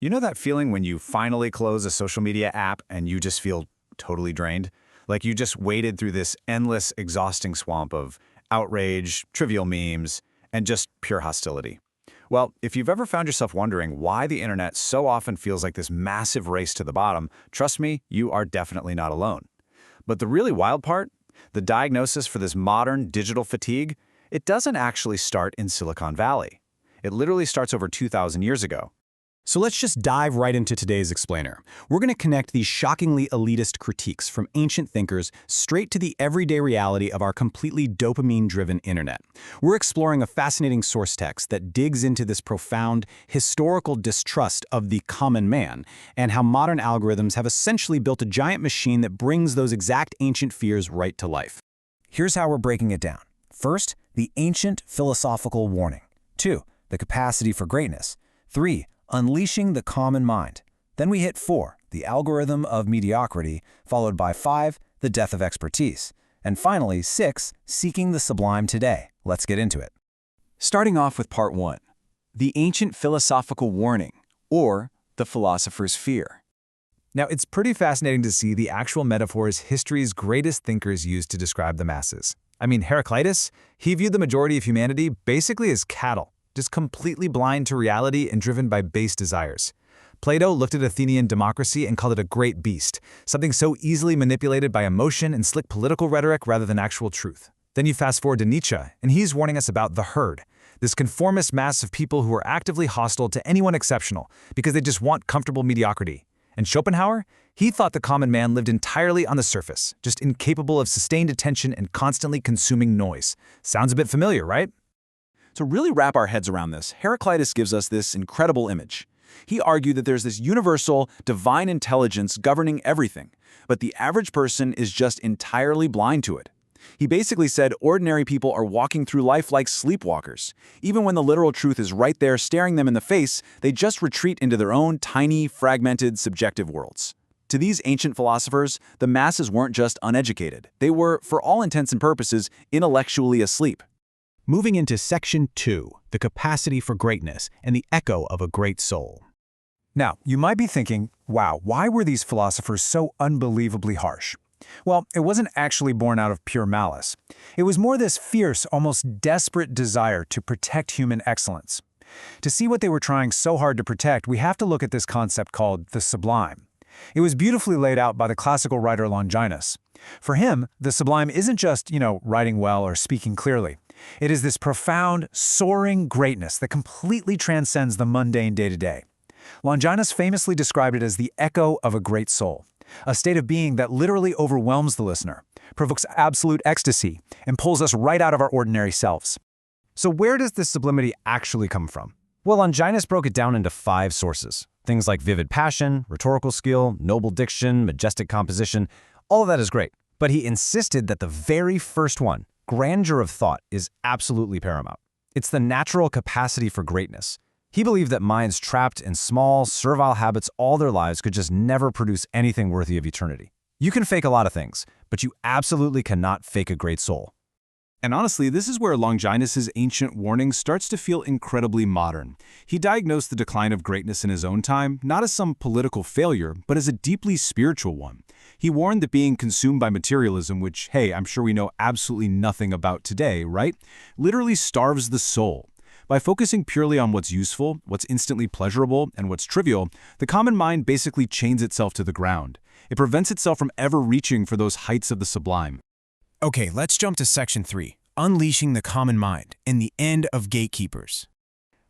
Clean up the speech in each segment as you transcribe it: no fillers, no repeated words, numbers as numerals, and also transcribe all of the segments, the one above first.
You know that feeling when you finally close a social media app and you just feel totally drained? Like you just waded through this endless, exhausting swamp of outrage, trivial memes, and just pure hostility. Well, if you've ever found yourself wondering why the internet so often feels like this massive race to the bottom, trust me, you are definitely not alone. But the really wild part, the diagnosis for this modern digital fatigue, it doesn't actually start in Silicon Valley. It literally starts over 2,000 years ago. So let's just dive right into today's explainer. We're going to connect these shockingly elitist critiques from ancient thinkers straight to the everyday reality of our completely dopamine-driven internet. We're exploring a fascinating source text that digs into this profound historical distrust of the common man and how modern algorithms have essentially built a giant machine that brings those exact ancient fears right to life. Here's how we're breaking it down. First, the ancient philosophical warning. 2, the capacity for greatness. 3, unleashing the common mind. Then we hit 4, the algorithm of mediocrity, followed by 5, the death of expertise. And finally, 6, seeking the sublime today. Let's get into it. Starting off with part 1, the ancient philosophical warning, or the philosopher's fear. Now, it's pretty fascinating to see the actual metaphors history's greatest thinkers used to describe the masses. I mean, Heraclitus, he viewed the majority of humanity basically as cattle, just completely blind to reality and driven by base desires. Plato looked at Athenian democracy and called it a great beast, something so easily manipulated by emotion and slick political rhetoric rather than actual truth. Then you fast forward to Nietzsche, and he's warning us about the herd, this conformist mass of people who are actively hostile to anyone exceptional because they just want comfortable mediocrity. And Schopenhauer, he thought the common man lived entirely on the surface, just incapable of sustained attention and constantly consuming noise. Sounds a bit familiar, right? To really wrap our heads around this, Heraclitus gives us this incredible image. He argued that there's this universal, divine intelligence governing everything, but the average person is just entirely blind to it. He basically said ordinary people are walking through life like sleepwalkers. Even when the literal truth is right there staring them in the face, they just retreat into their own tiny, fragmented, subjective worlds. To these ancient philosophers, the masses weren't just uneducated. They were, for all intents and purposes, intellectually asleep. Moving into section 2, the capacity for greatness and the echo of a great soul. Now, you might be thinking, wow, why were these philosophers so unbelievably harsh? Well, it wasn't actually born out of pure malice. It was more this fierce, almost desperate desire to protect human excellence. To see what they were trying so hard to protect, we have to look at this concept called the sublime. It was beautifully laid out by the classical writer Longinus. For him, the sublime isn't just, writing well or speaking clearly. It is this profound, soaring greatness that completely transcends the mundane day-to-day. Longinus famously described it as the echo of a great soul, a state of being that literally overwhelms the listener, provokes absolute ecstasy, and pulls us right out of our ordinary selves. So where does this sublimity actually come from? Well, Longinus broke it down into 5 sources. Things like vivid passion, rhetorical skill, noble diction, majestic composition. All of that is great. But he insisted that the very first one, grandeur of thought, is absolutely paramount. It's the natural capacity for greatness. He believed that minds trapped in small, servile habits all their lives could just never produce anything worthy of eternity. You can fake a lot of things, but you absolutely cannot fake a great soul. And honestly, this is where Longinus's ancient warning starts to feel incredibly modern. He diagnosed the decline of greatness in his own time, not as some political failure, but as a deeply spiritual one. He warned that being consumed by materialism, which, hey, I'm sure we know absolutely nothing about today, right? Literally starves the soul. By focusing purely on what's useful, what's instantly pleasurable, and what's trivial, the common mind basically chains itself to the ground. It prevents itself from ever reaching for those heights of the sublime. Okay, let's jump to section 3, unleashing the common mind and the end of gatekeepers.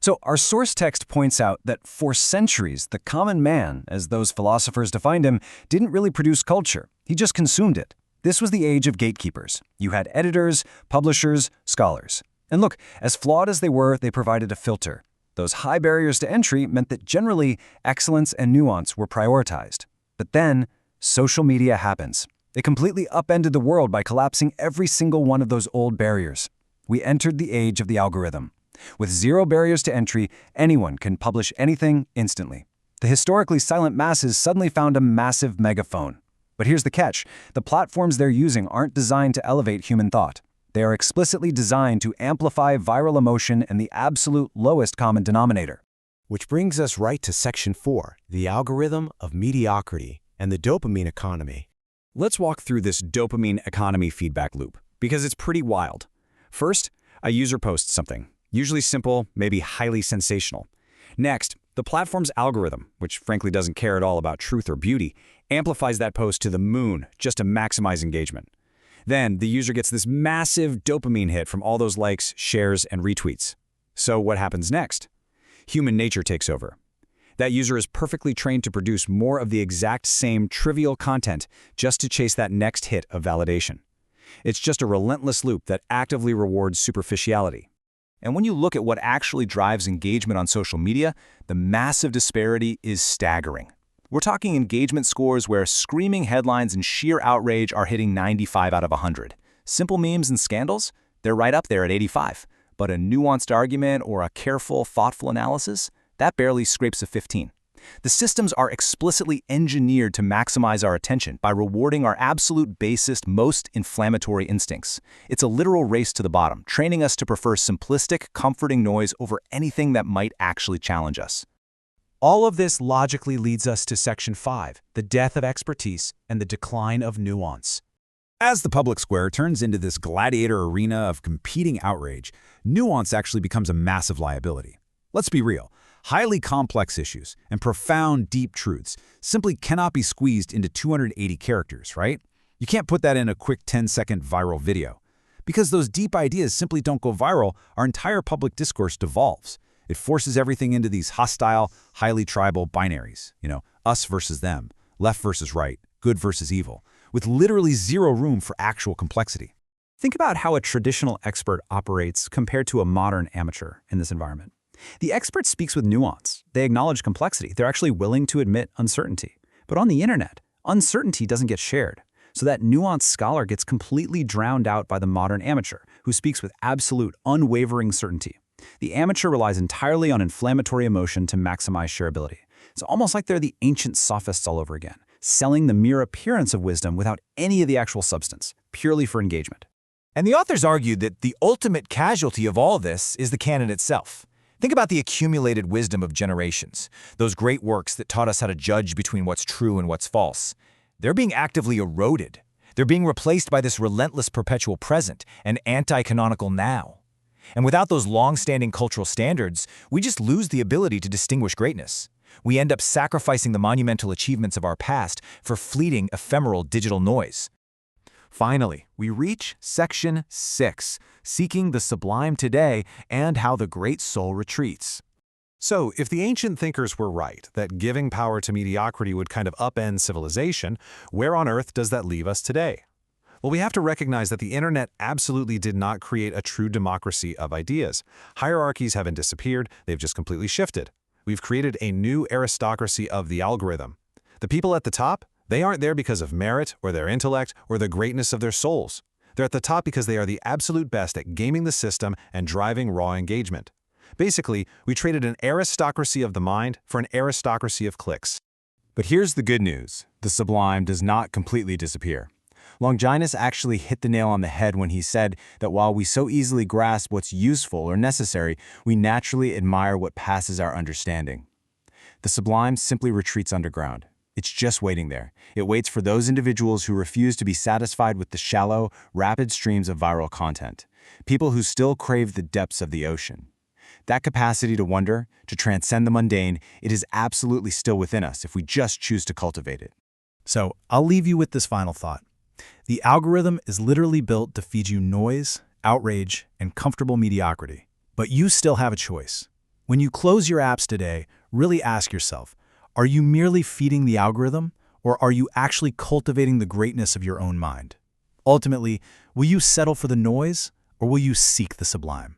So our source text points out that for centuries, the common man, as those philosophers defined him, didn't really produce culture. He just consumed it. This was the age of gatekeepers. You had editors, publishers, scholars. And look, as flawed as they were, they provided a filter. Those high barriers to entry meant that generally excellence and nuance were prioritized. But then, social media happens. It completely upended the world by collapsing every single one of those old barriers. We entered the age of the algorithm. With 0 barriers to entry, anyone can publish anything instantly. The historically silent masses suddenly found a massive megaphone. But here's the catch. The platforms they're using aren't designed to elevate human thought. They are explicitly designed to amplify viral emotion and the absolute lowest common denominator. Which brings us right to Section 4, the algorithm of mediocrity and the dopamine economy. Let's walk through this dopamine economy feedback loop, because it's pretty wild. First, a user posts something, usually simple, maybe highly sensational. Next, the platform's algorithm, which frankly doesn't care at all about truth or beauty, amplifies that post to the moon just to maximize engagement. Then, the user gets this massive dopamine hit from all those likes, shares, and retweets. So what happens next? Human nature takes over. That user is perfectly trained to produce more of the exact same trivial content just to chase that next hit of validation. It's just a relentless loop that actively rewards superficiality. And when you look at what actually drives engagement on social media, the massive disparity is staggering. We're talking engagement scores where screaming headlines and sheer outrage are hitting 95 out of 100. Simple memes and scandals? They're right up there at 85. But a nuanced argument or a careful, thoughtful analysis? That barely scrapes a 15. The systems are explicitly engineered to maximize our attention by rewarding our absolute basest, most inflammatory instincts. It's a literal race to the bottom, training us to prefer simplistic, comforting noise over anything that might actually challenge us. All of this logically leads us to Section 5, the death of expertise and the decline of nuance. As the public square turns into this gladiator arena of competing outrage, nuance actually becomes a massive liability. Let's be real. Highly complex issues and profound, deep truths simply cannot be squeezed into 280 characters, right? You can't put that in a quick 10-second viral video. Because those deep ideas simply don't go viral, our entire public discourse devolves. It forces everything into these hostile, highly tribal binaries. Us versus them, left versus right, good versus evil, with literally zero room for actual complexity. Think about how a traditional expert operates compared to a modern amateur in this environment. The expert speaks with nuance. They acknowledge complexity. They're actually willing to admit uncertainty. But on the internet, uncertainty doesn't get shared. So that nuanced scholar gets completely drowned out by the modern amateur, who speaks with absolute, unwavering certainty. The amateur relies entirely on inflammatory emotion to maximize shareability. It's almost like they're the ancient sophists all over again, selling the mere appearance of wisdom without any of the actual substance, purely for engagement. And the authors argued that the ultimate casualty of all this is the canon itself. Think about the accumulated wisdom of generations, those great works that taught us how to judge between what's true and what's false. They're being actively eroded. They're being replaced by this relentless perpetual present and anti-canonical now. And without those long-standing cultural standards, we just lose the ability to distinguish greatness. We end up sacrificing the monumental achievements of our past for fleeting, ephemeral digital noise. Finally, we reach Section 6, Seeking the Sublime Today and How the Great Soul Retreats. So, if the ancient thinkers were right, that giving power to mediocrity would kind of upend civilization, where on earth does that leave us today? Well, we have to recognize that the internet absolutely did not create a true democracy of ideas. Hierarchies haven't disappeared, they've just completely shifted. We've created a new aristocracy of the algorithm. The people at the top, they aren't there because of merit or their intellect or the greatness of their souls. They're at the top because they are the absolute best at gaming the system and driving raw engagement. Basically, we traded an aristocracy of the mind for an aristocracy of clicks. But here's the good news. The sublime does not completely disappear. Longinus actually hit the nail on the head when he said that while we so easily grasp what's useful or necessary, we naturally admire what passes our understanding. The sublime simply retreats underground. It's just waiting there. It waits for those individuals who refuse to be satisfied with the shallow, rapid streams of viral content. People who still crave the depths of the ocean. That capacity to wonder, to transcend the mundane, it is absolutely still within us if we just choose to cultivate it. So I'll leave you with this final thought. The algorithm is literally built to feed you noise, outrage, and comfortable mediocrity. But you still have a choice. When you close your apps today, really ask yourself, are you merely feeding the algorithm, or are you actually cultivating the greatness of your own mind? Ultimately, will you settle for the noise, or will you seek the sublime?